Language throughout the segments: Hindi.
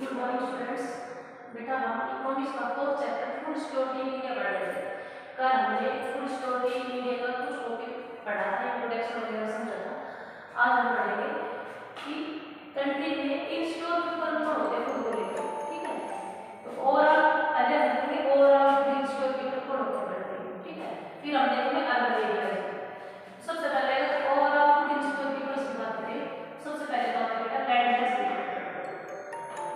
Good morning students. बेटा हम इकोनॉमिक्स का fourth chapter food security in India पढ़ रहे थे। कल हमने फूड सिक्योरिटी इन इंडिया का कुछ टॉपिक पढ़ा था, इंट्रोडक्शन वगैरह समझा था। आज हम पढ़ेंगे कि कंट्री में इनसिक्योर पीपल कौन होते हैं फूड को लेकर। ठीक है, तो ओवरऑल पहले हम देखेंगे ओवरऑल इनसिक्योर पीपल कौन होते हैं कंट्री में। ठीक है, फिर हम देखेंगे अर्बन एरियाज। सबसे पहले अगर ओवरऑल फूड इनसिक्योर पीपल की बात करें, सबसे पहले तो आपका बेटा लैंडलेस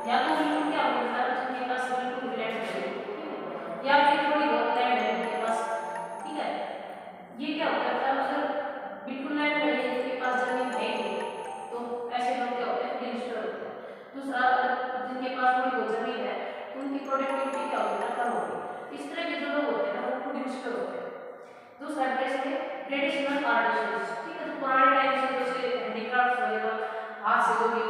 या तो बिल्कुल क्या होता है जिनके पास बिल्कुल लैंड नहीं, या फिर थोड़ी बहुत लैंड है उनके पास। ठीक है, ये क्या होता है अगर बिल्कुल लैंड नहीं है, जिनके पास जमीन है नहीं, तो ऐसे लोग क्या होते हैं इनसिक्योर होते हैं। दूसरा, अगर जिनके पास थोड़ी बहुत जमीन है तो उनकी प्रोडक्टिविटी क्या होगी, कम होगी। इस तरह के जो लोग होते हैं ना वो फूड इनसिक्योर होते हैं। दूसरा जैसे ट्रेडिशनल आर्टिसंस। ठीक है, तो पुराने टाइम से जैसे हैंडीक्राफ्ट वगैरह हाथ से जो भी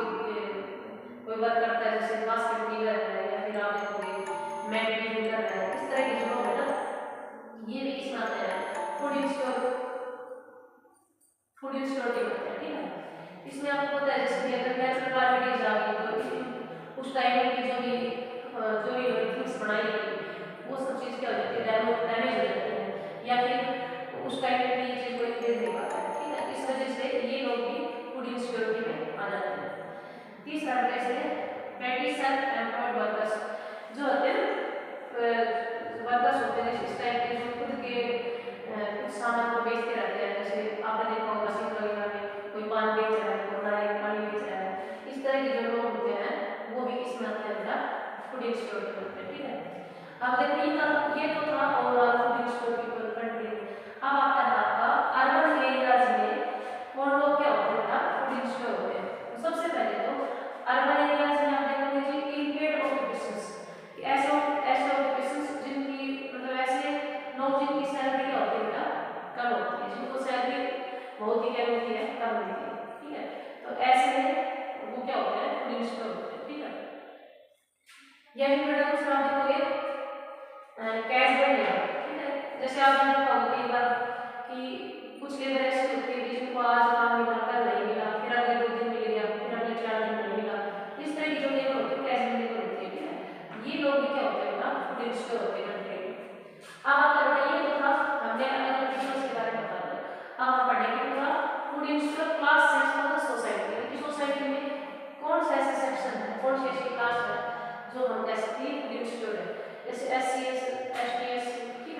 कोई वर्क करता है, जैसे बास्केट वीवर है या फिर आप देखोगे मैट वीविंग कर रहा है, इस तरह के जो लोग है ना ये भी किस में आते हैं फूड इंसिक्योरिटी होते हैं। ठीक है, इसमें आपको पता है जैसे कि अगर नेचुरल कैलामिटीज आ गई तो उस टाइम की जो भी थिंग्स बनाई गई वो सब चीज़ क्या हो जाती है, डैमेज हो जाती है, या फिर उस टाइम की चीज़ कोई खरीद नहीं पाता है। ठीक है, इस वजह से ये लोग भी फूड इंसिक्योरिटी में आ जाते हैं। तीसरा कैसे पेटी सेल्फ एम्प्लॉयड वर्कर्स जो होते हैं वर्कर्स होते हैं इस टाइप के जो खुद के कुछ सामान को बेचते रहते हैं। जैसे आपने देखा होगा सिंह वगैरह में कोई पान बेच रहा है, कोई नारियल पानी बेच रहा है। इस तरह के जो लोग होते हैं वो भी किस में आते हैं बेटा फूड इंसिक्योरिटी होते हैं। ठीक है, अब देखिए ये तो था ओवरऑल फूड इंसिक्योरिटी कंट्री। अब आता है आपका अर्बन एरियाज में कौन लोग क्या होते हैं बेटा फूड इंसिक्योर होते हैं। सबसे पहले तो अर्बन एरियाज में आप देखोगे जी इनपेड ऑक्यूपेशंस, ऐसे ऑक्यूपेशंस जिनकी मतलब ऐसे लोग जिनकी सैलरी क्या होती है बेटा कम होती है, जिनको सैलरी बहुत ही कम होती है, कम मिलती है। ठीक है, तो ऐसे में वो क्या होते हैं फूड इंसिक्योर होते हैं। ठीक है, या फिर बेटा दूसरा आप देखोगे कैजुअल लेबर। ठीक है, जैसे आपने देखा होगा कई बार कि कुछ लेबर ऐसे होते हैं जिनको आज काम मिला कल नहीं मिला, फिर अगले 2 दिन मिल गया, फिर अगले 4 दिन नहीं मिला। इस तरह की जो लेबर होती है कैजुअल लेबर होती है। ठीक है, ये लोग भी क्या होते हैं ना फूड इंसिक्योर होते हैं कंट्री में। अब आता है ये तो था हमने अलग अलग बिजनेस के बारे में बता दिया। अब हम पढ़ेंगे पूरा food insecure class section of the society कि सोसाइटी में कौन सा ऐसा सेक्शन है, कौन सी ऐसी क्लास है जो हम कह सकते हैं फूड इंसिक्योर है। जैसे SC ST SC। ठीक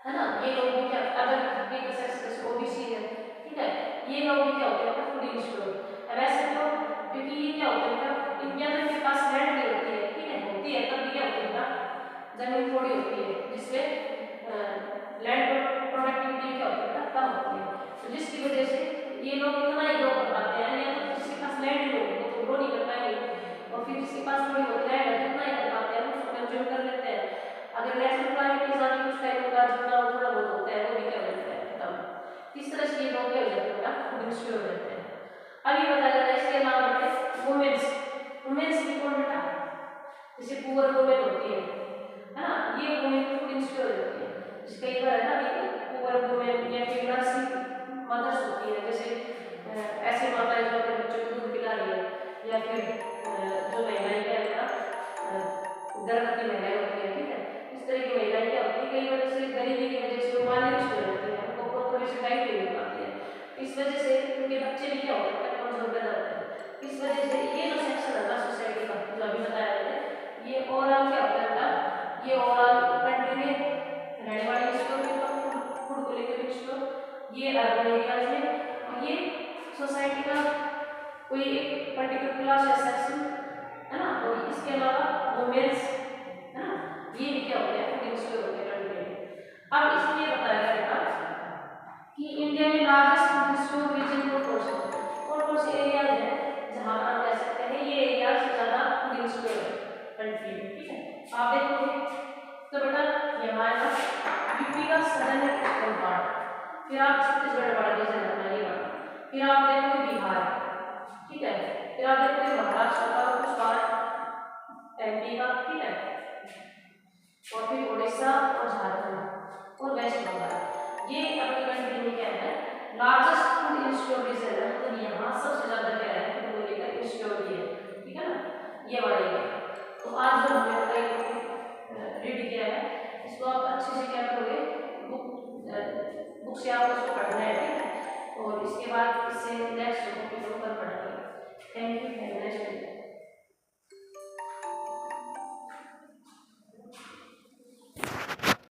है ना, ये लोग भी क्या अदर पीपल सेक्शन जैसे OBC है। ठीक है, ये लोग भी क्या होते हैं फूड इंसिक्योर। अब ऐसे तो क्योंकि ये क्या होते हैं इंडिया में के पास लैंड नहीं होती है। ठीक है, होती है तब भी क्या होती है ना जमीन थोड़ी होती है, जिससे लैंड प्रोडक्टिविटी क्या होती है कम होती है। तो जिसकी वजह से ये लोग इतना ही ग्रो कर पाते हैं, या तो जिसके पास लैंड नहीं होती वो तो ग्रो नहीं कर पाएंगे, और फिर जिसके पास थोड़ी बहुत लैंड है जितना ही कर पाते हैं उसको कंज्यूम कर लेते हैं। अगर नेचुरल क्लाइमेट आ कुछ टाइम का जितना थोड़ा बहुत होता है वो भी क्या हो जाता है खत्म। इस तरह से ये लोग क्या हो जाते हैं फूड इंसिक्योर हो जाते हैं। अभी बताया जाता है इसके अलावा बेटे वुमेन्स भी कौन बेटा जैसे पुअर वुमेन होती है ना, ये वुमेन फूड इंसिक्योर हो जाती है। जैसे कई बार है ना पुअर वुमेन या फिर नर्सिंग मदर्स होती है, जैसे ऐसी माताएं जो अपने बच्चों को दूध पिला रही है, या फिर जो महिलाएं क्या है गर्भवती महिलाएं होती है। ठीक है, इस तरह की महिलाएं क्या होती है कई वजह से गरीबी की वजह से मालनूरिश हो जाती है, उनको प्रॉपर से डाइट नहीं मिल पाती है। इस वजह से उनके बच्चे भी क्या होते हैं कमजोर पैदा होते हैं। इस वजह से ये जो सेक्शन है ना सोसाइटी का जो अभी बताया मैंने, ये ओवरऑल क्या होता है बेटा, ये ओवरऑल कंट्री में रहने वाले फूड को लेकर इंसिक्योर, ये अर्बन एरियाज में, और ये सोसाइटी का कोई एक पर्टिकुलर क्लास या सेक्शन है ना, और इसके अलावा वुमेन्स है ना, ये भी क्या होते हैं फूड इंसिक्योर होते हैं कंट्री में। अब इसमें बताया गया कि इंडिया में लार्जेस्ट फूड इंसिक्योर रीजन कौन से एरियाज हैं जहां पर हम कह सकते हैं ये एरियाज ज्यादा फूड इंसिक्योर है कंट्री में। ठीक है, आप देखोगे तो बेटा ये हमारे पास यूपी का सदर्न ईस्टर्न पार्ट, फिर आप छत्तीसगढ़ वाला रीजन बनाइएगा, फिर आप देखोगे बिहार। ठीक है, फिर आप देखोगे महाराष्ट्र का कुछ पार्ट, MP का। ठीक है, और फिर उड़ीसा और झारखंड और वेस्ट बंगाल। ये अपनी कंट्री में क्या है लार्जेस्ट फूड इंसिक्योर रीजन है, मतलब यहाँ सबसे ज्यादा क्या है फूड को लेकर इंसिक्योरिटी है। ठीक है ना, ये वाला है, इसको आप अच्छे से क्या करोगे, बुक से आप उसको पढ़ना है, ठीक है। और इसके बाद इससे नेक्स्ट टॉपिक शुरू करना